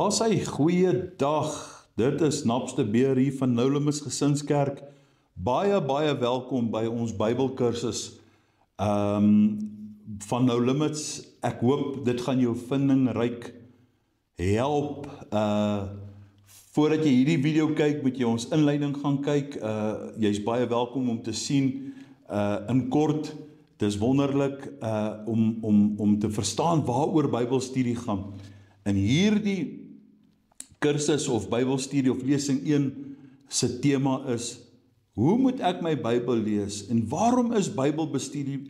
Daar sê goeie dag, dit is Napste Beer hier van Nolumus Gesinskerk. Baie welkom by ons Bybelkursus van Nolumus. Ek hoop dit gaan jou vindingryk help. Voordat jy hierdie video kyk, moet jy ons inleiding gaan kyk. Jy is baie welkom om te sien in kort. Het is wonderlik om te verstaan waaroor Bybelstudie gaan. In hierdie kursus of Bybelstudie of lesing 1 se tema is: hoe moet ek my Bybel lees en waarom is Bybelstudie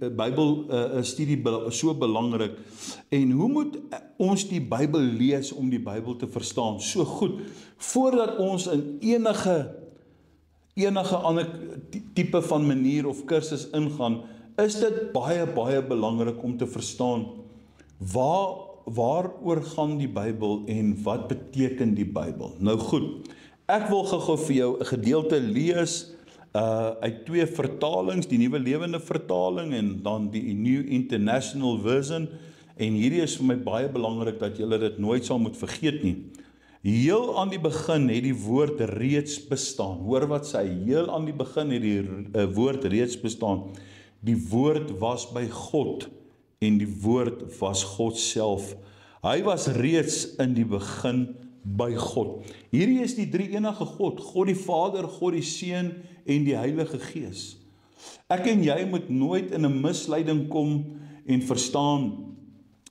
so belangrik? En hoe moet ons die Bybel lees om die Bybel te verstaan? So goed, voordat ons in enige ander tipe van manier of kursus ingaan, is dit baie belangrik om te verstaan waaroor gaan die Bybel en wat beteken die Bybel? Nou goed, ek wil gou vir jou 'n gedeelte lees uit 2 vertalings, die Nuwe Lewende Vertaling en dan die New International Version, en hierdie is vir my baie belangrik dat julle dit nooit sal moet vergeet nie. Heel aan die begin het die woord reeds bestaan. Hoor wat sê hy, heel aan die begin het die woord reeds bestaan. Die woord was by God en die woord was God self. Hy was reeds in die begin by God. Hierdie is die drie enige God, God die Vader, God die Seun en die Heilige Gees. Ek en jy moet nooit in 'n misleiding kom en verstaan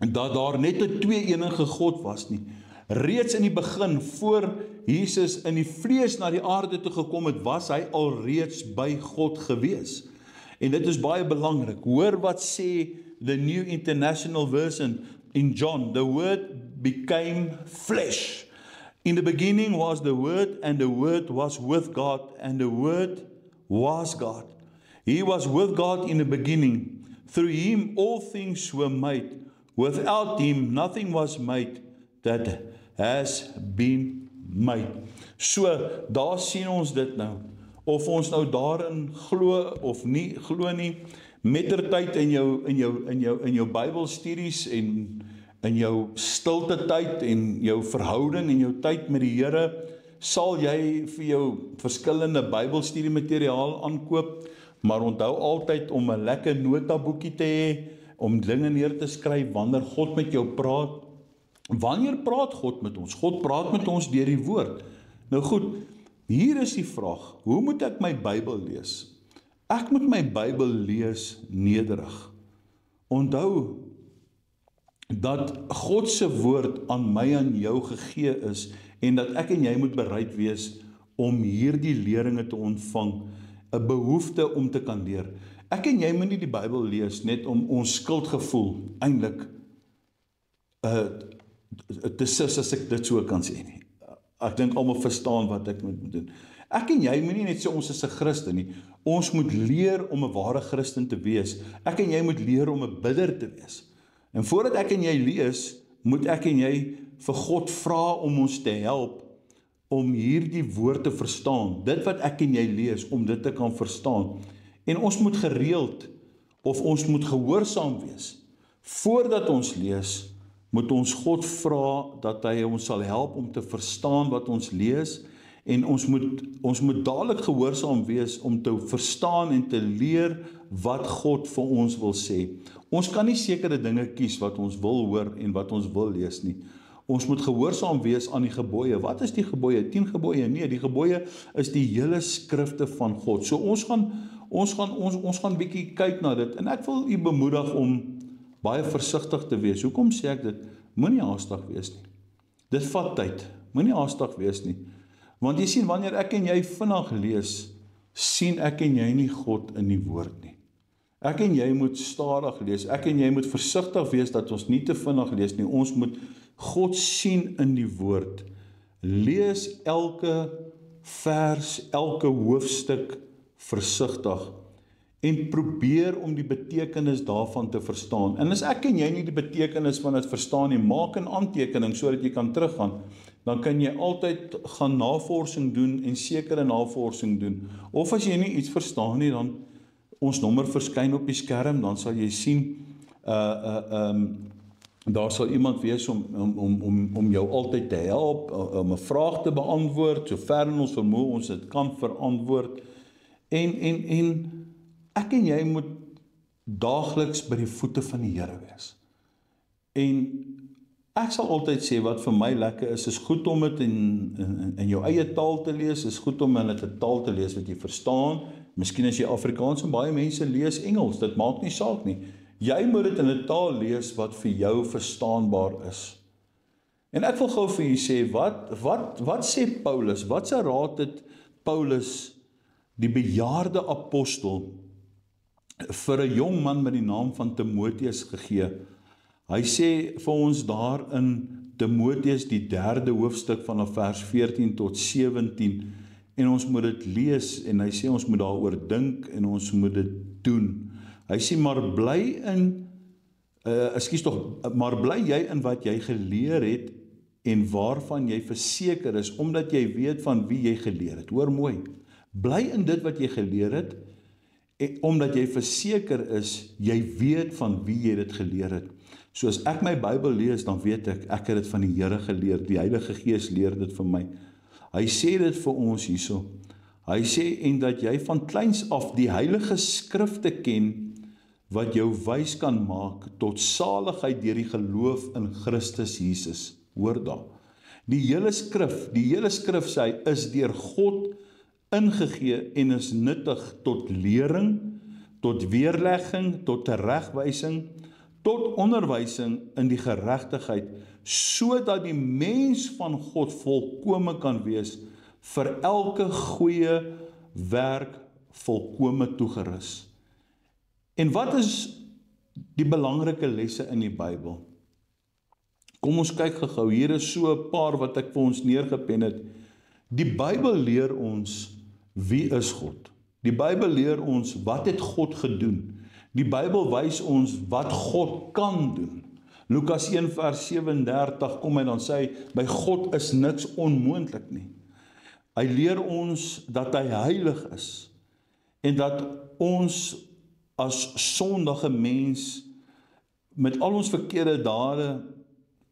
dat daar net 'n twee enige God was nie. Reeds in die begin, voor Jesus in die vlees na die aarde toe gekom het, was hy alreeds by God gewees. En dit is baie belangrik. Hoor wat sê the New International Version in John. The Word became flesh. In the beginning was the Word, and the Word was with God, and the Word was God. He was with God in the beginning. Through him all things were made. Without him nothing was made that has been made. So, daar sien ons dit nou. Of ons nou daarin glo of nie glo nie, mettertyd in jou Bybelstudies en in jou stilte tyd en jou verhouding en jou tyd met die Here, sal jy vir jou verskillende Bybelstudie materiaal aankoop, maar onthou altyd om 'n lekker notaboekie te hê, om dinge neer te skryf wanneer God met jou praat. Wanneer praat God met ons? God praat met ons deur die woord. Nou goed, hier is die vraag, hoe moet ek my Bybel lees? Ek moet my Bybel lees nederig. Onthou dat God se woord aan my en jou gegee is en dat ek en jy moet bereid wees om hierdie leringe te ontvang, 'n behoefte om te kan leer. Ek en jy moet nie die Bybel lees net om ons skuldgevoel eintlik te sis, as ek dit so kan sê nie. Ek dink almal verstaan wat ek moet doen. Ek en jy moet nie net sê ons is 'n Christen nie. Ons moet leer om 'n ware Christen te wees. Ek en jy moet leer om 'n bidder te wees. En voordat ek en jy lees, moet ek en jy vir God vra om ons te help om hierdie woord te verstaan. Dit wat ek en jy lees, om dit te kan verstaan. En ons moet gereeld, of ons moet gehoorsaam wees. Voordat ons lees, moet ons God vra dat hy ons sal help om te verstaan wat ons lees, en ons moet dadelik gehoorsaam wees om te verstaan en te leer wat God vir ons wil sê. Ons kan nie sekere dinge kies wat ons wil hoor en wat ons wil lees nie. Ons moet gehoorsaam wees aan die gebooie. Wat is die gebooie? 10 gebooie? Nee, die gebooie is die hele skrifte van God. So ons gaan bietjie kyk na dit, en ek wil u bemoedig om baie versigtig te wees. Hoekom sê ek dit? Moenie haastig wees nie. Dit vat tyd. Moenie haastig wees nie. Want jy sien, wanneer ek en jy vinnig lees, sien ek en jy nie God in die woord nie. Ek en jy moet stadig lees. Ek en jy moet versigtig wees dat ons nie te vinnig lees nie. Ons moet God sien in die woord. Lees elke vers, elke hoofstuk versigtig en probeer om die betekenis daarvan te verstaan. En as ek en jy nie die betekenis van dit verstaan nie, maak 'n aantekening sodat jy kan teruggaan. Dan kan jy altyd gaan navorsing doen en sekere navorsing doen. Of as jy nie iets verstaan nie, dan ons nommer verskyn op die skerm, dan sal jy sien Daar sal iemand wees om jou altyd te help, om 'n vraag te beantwoord, sover in ons vermoë ons dit kan verantwoord. En ek en jy moet daagliks by die voete van die Here wees. En ek sal altyd sê wat vir my lekker is goed om dit in jou eie taal te lees, is goed om in 'n taal te lees wat jy verstaan. Miskien as jy Afrikaans, en baie mense lees Engels, dit maak nie saak nie. Jy moet dit in 'n taal lees wat vir jou verstaanbaar is. En ek wil gou vir julle sê, wat sê Paulus? Wat se raad het Paulus, die bejaarde apostel, vir 'n jong man met die naam van Timoteus gegee? Hy sê vir ons daar in Timoteus die 3de hoofstuk vanaf vers 14 tot 17, en ons moet dit lees, en hy sê ons moet daaroor dink, en ons moet dit doen. Hy sê, maar bly jy in wat jy geleer het, en waarvan jy verseker is, omdat jy weet van wie jy geleer het. Hoor mooi, bly in dit wat jy geleer het, omdat jy verseker is, jy weet van wie jy dit geleer het. So as ek my Bybel lees, dan weet ek het dit van die Here geleer, die Heilige Gees leer dit vir my. Hy sê dit vir ons hierso. Hy sê, en dat jy van kleins af die Heilige Skrifte ken, wat jou wys kan maak tot saligheid deur die geloof in Christus Jesus. Hoor daar. Die hele skrif sê hy, is deur God ingegee en is nuttig tot lering, tot weerlegging, tot teregwysing, tot onderwysing in die geregtigheid, sodat die mens van God volkome kan wees, vir elke goeie werk volkome toegerus. En wat is die belangrike lesse in die Bybel? Kom ons kyk gou, hier is so 'n paar wat ek vir ons neergepen het. Die Bybel leer ons wie is God. Die Bybel leer ons wat het God gedoen. Die Bybel wys ons wat God kan doen. Lukas 1 vers 37 kom hy dan sê, by God is niks onmoontlik nie. Hy leer ons dat hy heilig is, en dat ons as sondige mens, met al ons verkeerde dade,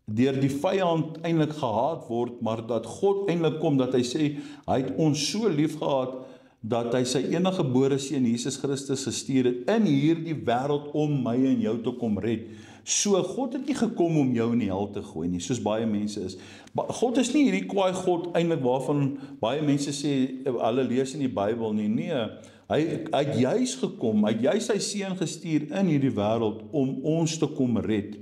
deur die vyand eintlik gehaat word, maar dat God eintlik kom, dat hy sê, hy het ons so lief gehad, dat hy sy enige gebore seun Jesus Christus gestuur het in hierdie wêreld om my en jou te kom red. So God het nie gekom om jou in die hel te gooi nie, soos baie mense is. God is nie hierdie kwaai God eintlik waarvan baie mense sê hulle lees in die Bybel nie. Nee, hy het juis gekom, hy het juis sy seun gestuur in hierdie wêreld om ons te kom red.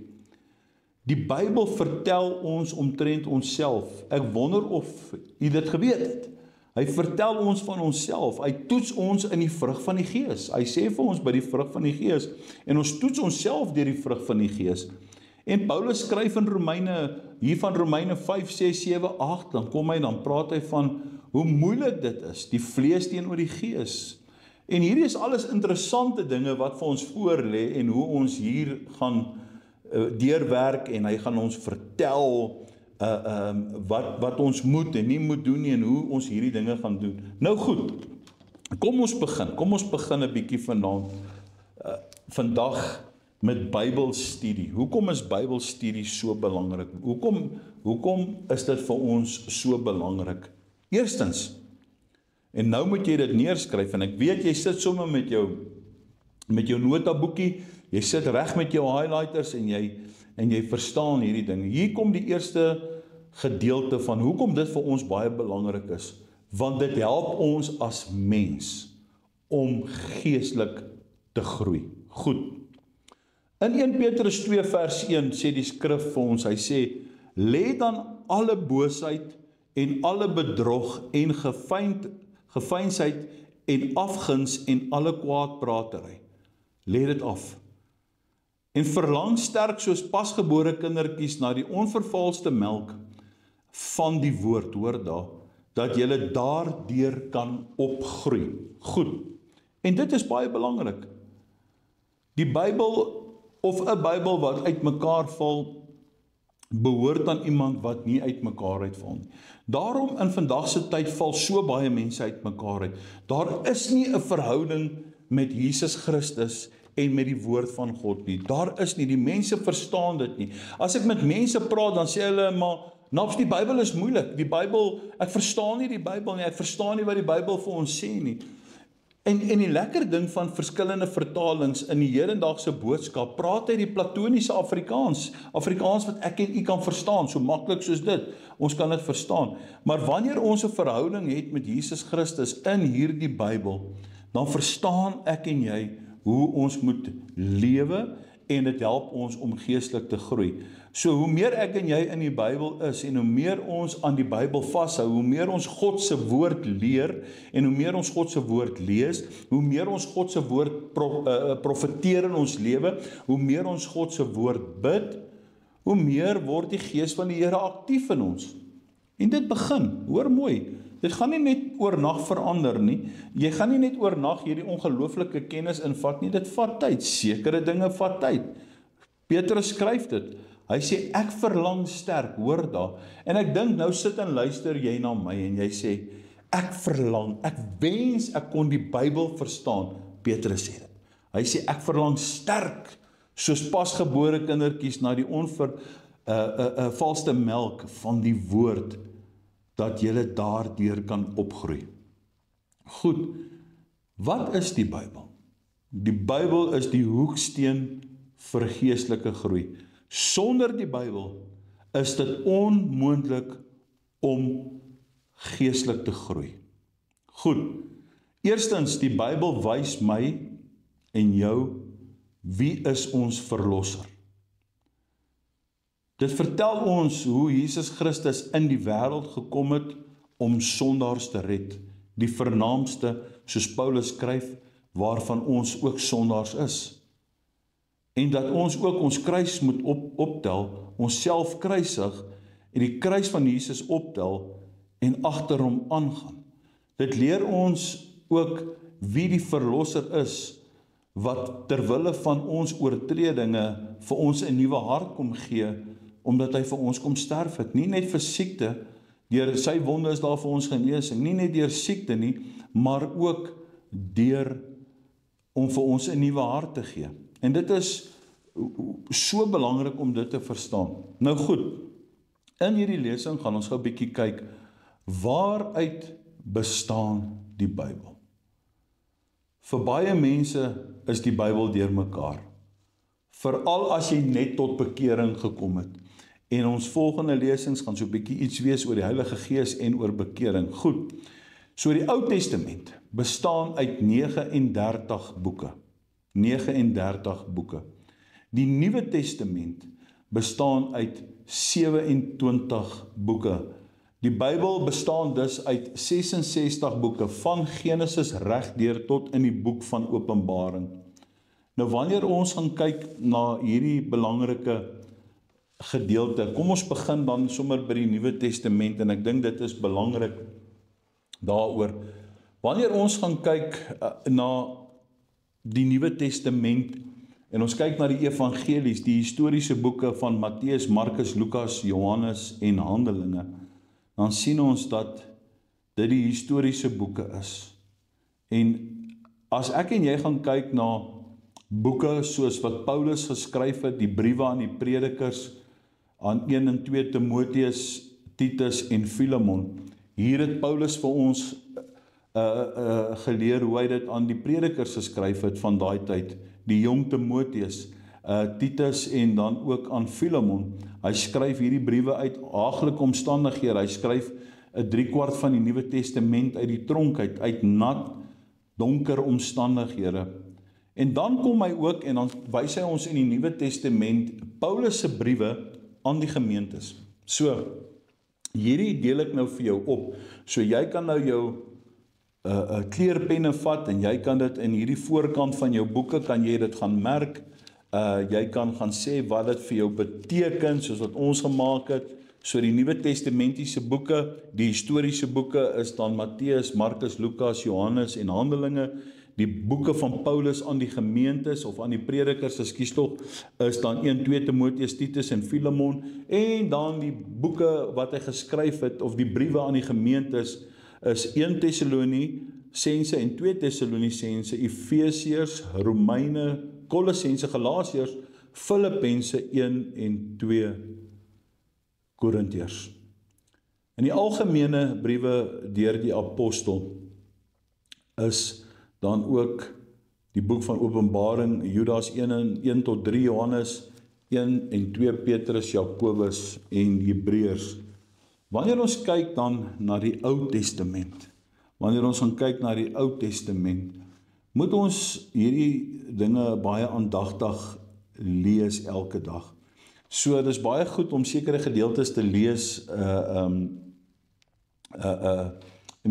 Die Bybel vertel ons omtrent onsself. Ek wonder of jy dit geweet het. Hy vertel ons van onsself, hy toets ons in die vrug van die Gees. Hy sê vir ons by die vrug van die Gees, en ons toets onsself deur die vrug van die Gees. En Paulus skryf in Romeine 5, 6, 7, 8, dan praat hy van hoe moeilik dit is, die vlees teenoor die Gees. En hierdie is alles interessante dinge wat vir ons voor lê, en hoe ons hier gaan deurwerk, en hy gaan ons vertel wat ons moet en nie moet doen nie, en hoe ons hierdie dinge gaan doen. Nou goed, kom ons begin 'n bietjie vandag met Bybelstudie. Hoekom is Bybelstudie so belangrik? Hoekom is dit vir ons so belangrik? Eerstens, en nou moet jy dit neerskryf, en ek weet jy sit sommer met jou notaboekie, jy sit reg met jou highlighters, en jy verstaan hierdie ding. Hier kom die eerste gedeelte van hoekom dit vir ons baie belangrik is, want dit help ons as mens om geestelik te groei. Goed. In 1 Petrus 2 vers 1 sê die skrif vir ons, hy sê, lê dan alle boosheid en alle bedrog en geveinsheid en afguns en alle kwaadpratery. Lê dit af. En verlang sterk soos pasgebore kindertjies na die onvervalste melk van die woord, hoor daar, dat julle daardeur kan opgroei. Goed. En dit is baie belangrik. Die Bybel, of 'n Bybel wat uitmekaar val, behoort aan iemand wat nie uitmekaar uitval nie. Daarom in vandag se tyd val so baie mense uitmekaar uit. Daar is nie 'n verhouding met Jesus Christus en met die woord van God nie. Daar is nie, die mense verstaan dit nie. As ek met mense praat, dan sê hulle, maar Naps, die Bybel is moeilik. Die Bybel, ek verstaan nie die Bybel nie, ek verstaan nie wat die Bybel vir ons sê nie. En die lekker ding van verskillende vertalings in die hedendaagse boodskap, praat hy die platoniese Afrikaans wat ek en u kan verstaan, so maklik soos dit, ons kan dit verstaan. Maar wanneer ons 'n verhouding het met Jesus Christus in hierdie Bybel, dan verstaan ek en jy hoe ons moet lewe en dit help ons om geestelik te groei. So hoe meer ek en jy in die Bybel is en hoe meer ons aan die Bybel vashou, hoe meer ons God se woord leer en hoe meer ons God se woord lees, hoe meer ons God se woord profeteer in ons lewe, hoe meer ons God se woord bid, hoe meer word die gees van die Here aktief in ons. En dit begin, hoor mooi, dit gaan nie net oornag verander nie, jy gaan nie net oornag hierdie ongelooflike kennis invat nie, dit vat tyd, sekere dinge vat tyd. Petrus skryf dit, hy sê ek verlang sterk, hoor daar, en ek dink nou sit en luister jy na my en jy sê, ek verlang, ek wens ek kon die Bybel verstaan, Petrus sê dit, hy sê ek verlang sterk, soos pasgebore kindertjies na die valste melk van die woord, dat julle daardeur kan opgroei. Goed, wat is die Bybel? Die Bybel is die hoeksteen vir geestelike groei. Sonder die Bybel is dit onmoontlik om geestelik te groei. Goed, eerstens, die Bybel wys my en jou, wie is ons verlosser? Dit vertel ons hoe Jesus Christus in die wêreld gekom het om sondaars te red, die vernaamste, soos Paulus skryf, waarvan ons ook sondaars is. En dat ons ook ons kruis moet optel, ons self kruisig en die kruis van Jesus optel en agter hom aangaan. Dit leer ons ook wie die verlosser is, wat terwille van ons oortredinge vir ons 'n nuwe hart kom gee, omdat hy vir ons kom sterf het, nie net vir siekte, deur sy wonde is daar vir ons genesing, nie net deur siekte nie, maar ook deur om vir ons 'n nuwe hart te gee. En dit is so belangrik om dit te verstaan. Nou goed, in hierdie lesing gaan ons gou 'n bietjie kyk, waaruit bestaan die Bybel? Vir baie mense is die Bybel deurmekaar, veral as jy net tot bekering gekom het. En ons volgende lesings gaan so 'n bietjie iets wees oor die Heilige Gees en oor bekering. Goed, so die Ou Testament bestaan uit 39 boeke. 39 boeke. Die Nuwe Testament bestaan uit 27 boeke. Die Bybel bestaan dus uit 66 boeke, van Genesis regdeur tot in die boek van Openbaring. Nou wanneer ons gaan kyk na hierdie belangrike gedeelte, kom ons begin dan sommer by die Nuwe Testament, en ek dink dit is belangrik daaroor. Wanneer ons gaan kyk na die Nuwe Testament, en ons kyk na die evangelies, die historiese boeke van Matteus, Markus, Lukas, Johannes en Handelinge, dan sien ons dat dit die historiese boeke is. En as ek en jy gaan kyk na boeke soos wat Paulus geskryf het, die briewe aan die predikers, aan 1 en 2 Timoteus, Titus en Filemon, hier het Paulus vir ons geleer hoe hy dit aan die predikers geskryf het van daai tyd, die jong Timoteus, Titus en dan ook aan Filemon. Hy skryf hierdie briewe uit haaglike omstandighede, hy skryf 3/4 van die Nuwe Testament uit die tronk uit nat, donker omstandighede. En dan kom hy ook, en dan wys hy ons in die Nuwe Testament, Paulus se briewe aan die gemeentes. So, hierdie deel ek nou vir jou op, so jy kan nou jou kleurpenne vat, en jy kan dit in hierdie voorkant van jou boeke, kan jy dit gaan merk, jy kan gaan sê wat dit vir jou beteken, soos wat ons gemaak het. So die Nuwe Testamentiese boeke, die historiese boeke is dan Matteus, Markus, Lukas, Johannes en Handelinge. Die boeke van Paulus aan die gemeentes of aan die predikers, ekskuus tog, is dan 1, 2 Timoteus, Titus en Filemon, en dan die boeke wat hy geskryf het, of die briewe aan die gemeentes, is 1 Tessalonisense en 2 Tessalonisense, Efesiërs, Romeine, Kolossense, Galasiërs, Filippense 1 en 2 Korintiërs. In die algemene briewe deur die apostel is dan ook die boek van Openbaring, Judas 1 tot 3, Johannes 1 en 2, Petrus, Jakobus en Hebreërs. Wanneer ons kyk dan na die Ou Testament, moet ons hierdie dinge baie aandagtig lees elke dag. So, dis baie goed om sekere gedeeltes te lees in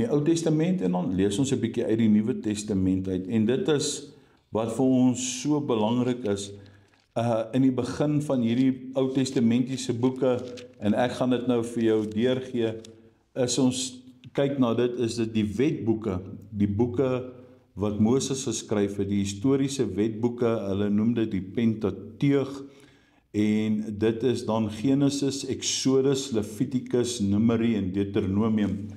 die Ou Testament en dan lees ons 'n bietjie uit die Nuwe Testament uit. En dit is wat vir ons so belangrik is in die begin van hierdie Ou Testamentiese boeke, en ek gaan dit nou vir jou deurgee, is ons kyk na dit, is dit die wetboeke, die boeke wat Moses geskryf het, die historiese wetboeke, hulle noem dit die Pentateug, en dit is dan Genesis, Exodus, Levitikus, Numeri en Deuteronomium.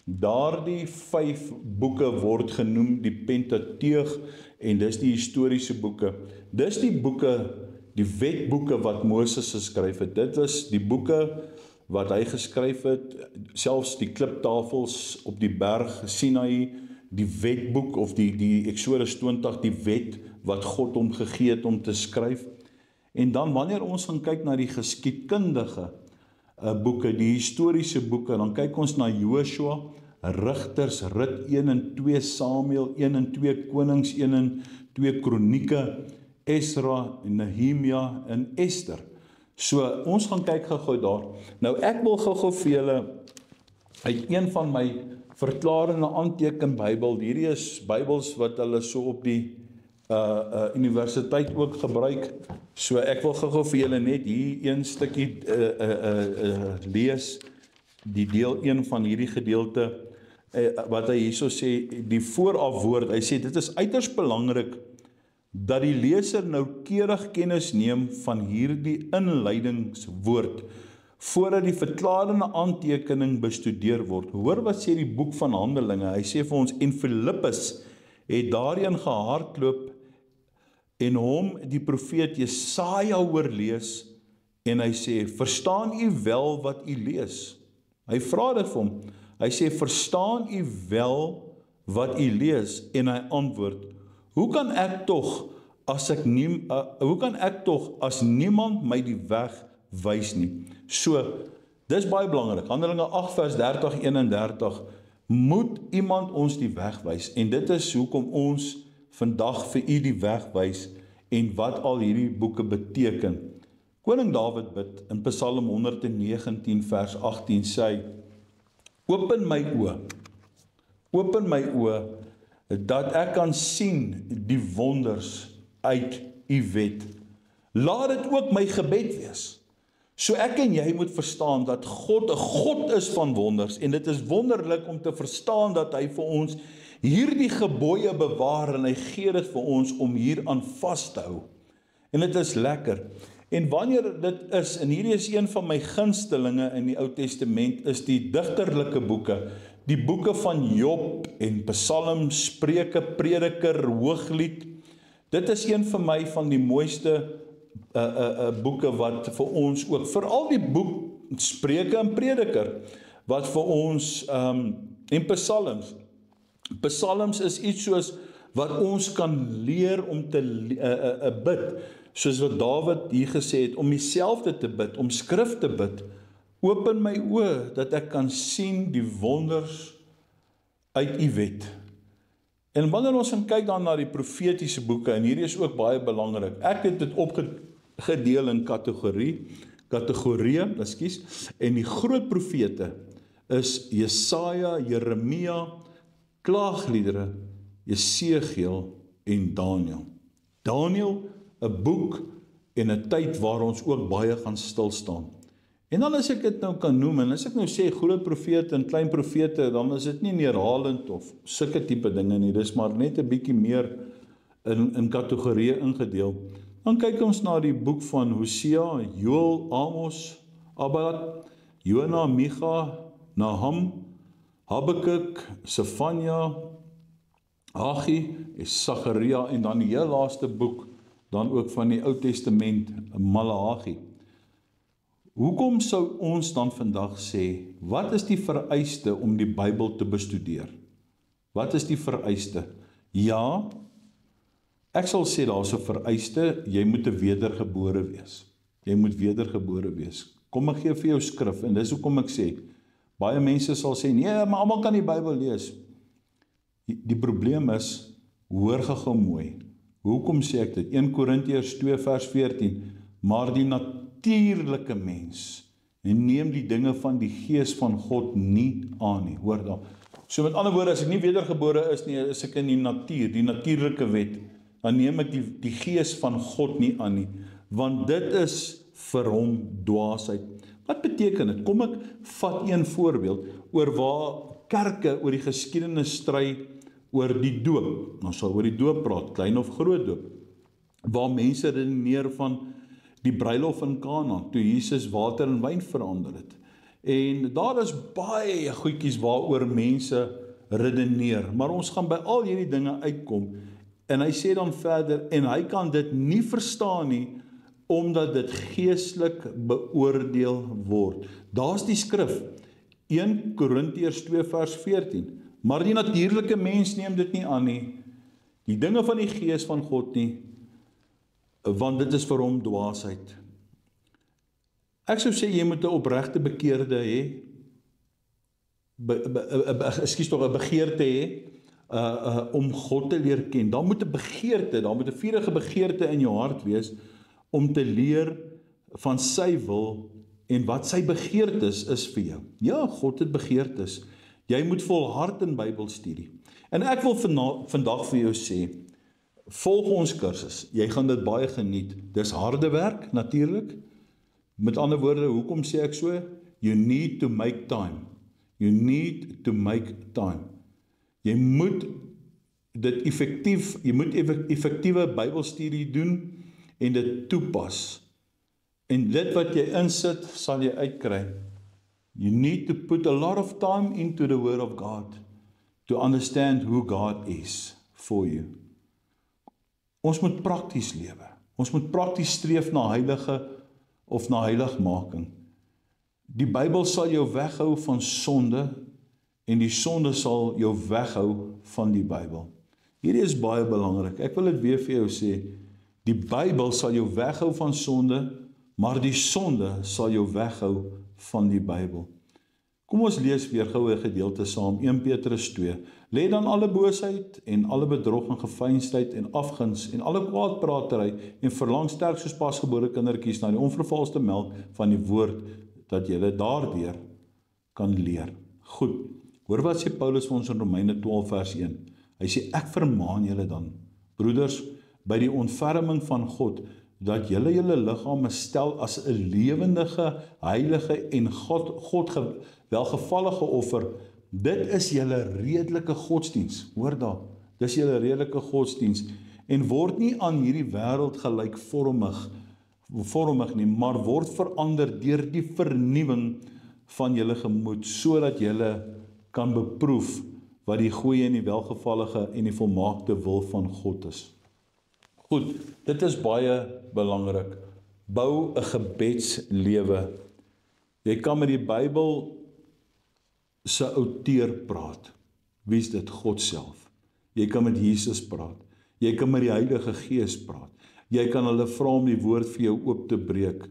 Daardie 5 boeke word genoem die Pentateug, en dis die historiese boeke. Dis die boeke, die wetboeke wat Moses geskryf het. Dit is die boeke wat hy geskryf het, selfs die kliptafels op die berg Sinai, die wetboek of die Exodus 20, die wet wat God hom gegee het om te skryf. En dan wanneer ons gaan kyk na die geskiedkundige boeke, die historiese boeke, dan kyk ons na Joshua, Rigters, Rut 1 en 2, Samuel 1 en 2, Konings 1 en 2, Kronieke, Esra, Nehemia en Ester. So, ons gaan kyk gou daar. Nou, ek wil gou vir julle uit een van my verklarende aanteken Bybel, hierdie is Bybels wat hulle so op die universiteit ook gebruik. So ek wil gou vir julle net hier een stukkie lees, die deel 1 van hierdie gedeelte, wat hy hierso sê, die voorafwoord, hy sê, dit is uiters belangrik, dat die leser noukeurig kennis neem van hierdie inleidingswoord, voordat die verklarende aantekening bestudeer word. Hoor wat sê die boek van Handelinge, hy sê vir ons, en Filippus het daarin gehardloop, en hom die profeet Jesaja hoor lees, en hy sê, verstaan u wel wat u lees? Hy vra dit vir hom, hy sê, verstaan u wel wat u lees? En hy antwoord, hoe kan ek tog as niemand my die weg wys nie? So, dis baie belangrik, Handelinge 8 vers 30, 31, moet iemand ons die weg wys, en dit is hoekom ons vandag vir u die weg wys, en wat al hierdie boeke beteken. Koning Dawid bid in Psalm 119 vers 18 sê, open my oë, dat ek kan sien die wonders uit u wet. Laat dit ook my gebed wees. So ek en jy moet verstaan dat God 'n God is van wonders, en dit is wonderlik om te verstaan dat hy vir ons hierdie gebooie bewaar, en hy gee dit vir ons om hieraan vas te hou. En dit is lekker. En wanneer dit is, en hierdie is een van my gunstelinge in die Ou Testament, is die digterlike boeke, die boeke van Job en Psalm, Spreuke, Prediker, Hooglied. Dit is een van my van die mooiste boeke wat vir ons ook, veral die boek Spreuke en Prediker, wat vir ons, en Psalms is iets soos wat ons kan leer om te bid, soos wat Dawid hier gesê het, om dieselfde te bid, om skrif te bid. Open my oë, dat ek kan sien die wonders uit u wet. En wanneer ons gaan kyk dan na die profetiese boeke, en hierdie is ook baie belangrik, ek het dit opgedeel in kategorieë, en die groot profete is Jesaja, Jeremia, Klaagliedere, Jesegiel en Daniel. Daniel, 'n boek en 'n tyd waar ons ook baie gaan stil staan. En dan as ek dit nou kan noem, en as ek nou sê groot profete en klein profete, dan is dit nie neerhalend of sulke tipe dinge nie, dis maar net 'n bietjie meer in kategorieë ingedeel. Dan kyk ons na die boek van Hosea, Joël, Amos, Abad, Jona, Micha, Nahum, Habakuk, Sefanja, Haggai, Sagaria, en dan die heel laaste boek, dan ook van die Ou Testament, Maleagi. Hoekom sou ons dan vandag sê, wat is die vereiste om die Bybel te bestudeer? Wat is die vereiste? Ja, ek sal sê daar is 'n vereiste, jy moet 'n wedergebore wees. Jy moet wedergebore wees. Kom ek gee vir jou skrif, en dis hoekom ek sê, baie mense sal sê, nee, maar almal kan die Bybel lees. Die probleem is, hoor gou mooi, hoekom sê ek dit? 1 Korintiërs 2 vers 14, maar die natuurlike mens, en neem die dinge van die Gees van God nie aan nie, hoor dan. So met ander woorde, as ek nie wedergebore is nie, is ek in die natuur, die natuurlike wet, dan neem ek die Gees van God nie aan nie, want dit is vir hom dwaasheid. Wat beteken dit? Kom ek vat een voorbeeld, oor waar kerke oor die geskiedenis stry, oor die doop. Ons sal oor die doop praat, klein of groot doop, waar mense redeneer van die bruilof in Kanaan, toe Jesus water in wyn verander het. En daar is baie goedjies waaroor mense redeneer, maar ons gaan by al hierdie dinge uitkom, en hy sê dan verder, en hy kan dit nie verstaan nie, omdat dit geestelik beoordeel word. Daar's die skrif, 1 Korintiërs 2 vers 14, maar die natuurlike mens neem dit nie aan nie, die dinge van die Gees van God nie, want dit is vir hom dwaasheid. Ek sou sê, jy moet 'n opregte bekeerde hê, 'n begeerte hê, om God te leer ken. Daar moet 'n begeerte, daar moet 'n vurige begeerte in jou hart wees, om te leer van sy wil, en wat sy begeertes is vir jou. Ja, God het begeertes. Jy moet volhard in Bybelstudie. En ek wil vandag vir jou sê, volg ons kursus, jy gaan dit baie geniet. Dis harde werk, natuurlik. Met ander woorde, hoekom sê ek so? You need to make time. You need to make time. Jy moet dit effektief, jy moet effektiewe Bybelstudie doen, en dit toepas. En dit wat jy insit, sal jy uitkry. You need to put a lot of time into the Word of God, to understand who God is for you. Ons moet prakties lewe. Ons moet prakties streef na heilige of na heiligmaking. Die Bybel sal jou weghou van sonde, en die sonde sal jou weghou van die Bybel. Hierdie is baie belangrik. Ek wil dit weer vir jou sê, die Bybel sal jou weghou van sonde, maar die sonde sal jou weghou van die Bybel. Kom ons lees weer gou 'n gedeelte saam, 1 Petrus 2. Lê dan alle boosheid en alle bedrog en geveinsdheid en afguns en alle kwaadpratery en verlang sterk soos pasgebore kindertjies na die onvervalste melk van die woord, dat julle daardeur kan leer. Goed, hoor wat sê Paulus vir ons in Romeine 12 vers 1. Hy sê, ek vermaan julle dan, broeders, by die ontferming van God, dat julle liggame stel as 'n lewendige, heilige en God welgevallige offer. Dit is julle redelike godsdiens. Hoor daar, dis julle redelike godsdiens. En word nie aan hierdie wêreld gelykvormig nie, maar word verander deur die vernuwing van julle gemoed, sodat julle kan beproef wat die goeie en die welgevallige en die volmaakte wil van God is. Goed, dit is baie belangrik. Bou 'n gebedslewe. Jy kan met die Bybel se outeur praat. Wie is dit? God self. Jy kan met Jesus praat. Jy kan met die Heilige Gees praat. Jy kan hulle vra om die woord vir jou oop te breek.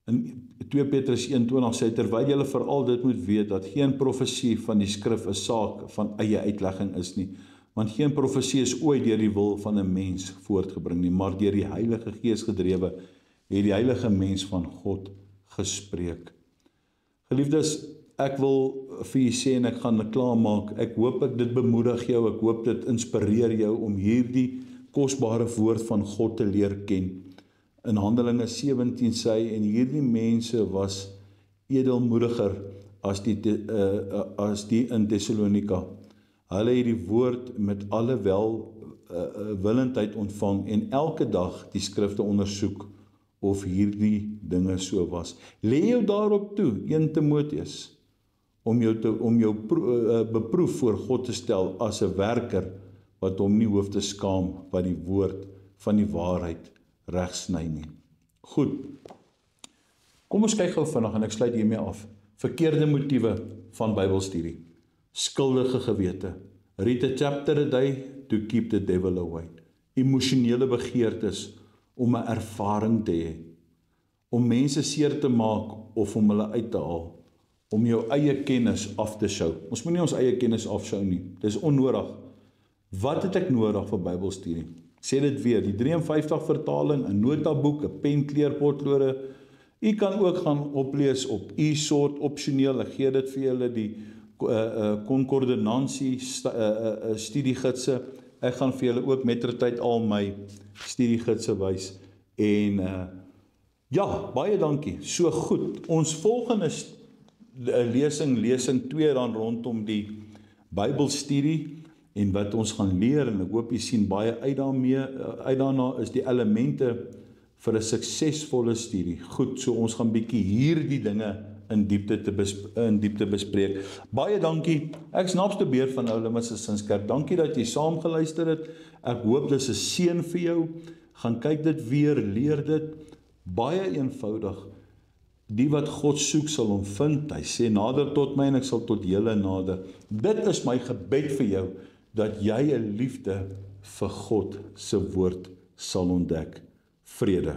In 2 Petrus 1:20 sê, terwyl julle veral dit moet weet, dat geen profesie van die skrif 'n saak van eie uitlegging is nie, want geen profesie is ooit deur die wil van 'n mens voortgebring nie, maar deur die Heilige Gees gedrewe, het die heilige mens van God gespreek. Geliefdes, ek wil vir julle sê, en ek gaan dit klaarmaak, ek hoop ek dit bemoedig jou, ek hoop dit inspireer jou om hierdie kosbare woord van God te leer ken. In Handelinge 17 sê hy, en hierdie mense was edelmoediger as die in Thessalonika. Hulle het die woord met alle welwillendheid ontvang en elke dag die skrifte ondersoek of hierdie dinge so was. Lê jou daarop toe, 1 Timoteus, om jou beproef voor God te stel as 'n werker wat hom nie hoef te skaam, wat die woord van die waarheid regsny nie. Goed, kom ons kyk gou vinnig en ek sluit hiermee af. Verkeerde motiewe van Bybelstudie. Skuldige gewete. Read a chapter a day to keep the devil away. Emosionele begeertes om 'n ervaring te hê. Om mense seer te maak of om hulle uit te haal. Om jou eie kennis af te sjou. Ons moet nie ons eie kennis afsjou nie. Dis onnodig. Wat het ek nodig vir Bybelstudie? Sê dit weer, die 53 vertaling, 'n notaboek, 'n pen, kleurpotlode. U kan ook gaan oplees op eSword opsioneel. Ek gee dit vir julle die konkordinansie studiegidse. Ek gaan vir julle ook mettertyd al my studiegidse wys. En ja, baie dankie. So goed. Ons volgende lesing 2 dan rondom die Bybelstudie en wat ons gaan leer, en ek hoop jy sien baie uit daarna is die elemente vir 'n suksesvolle studie. Goed, so ons gaan bietjie hierdie dinge in diepte bespreek. Baie dankie. Ek's Napste Beer van Oulimus Gesinskerk. Dankie dat jy saam geluister het. Ek hoop dis 'n seën vir jou. Gaan kyk dit weer, leer dit. Baie eenvoudig. Die wat God soek sal hom vind. Hy sê nader tot my en ek sal tot julle nader. Dit is my gebed vir jou, dat jy 'n liefde vir God se woord sal ontdek. Vrede.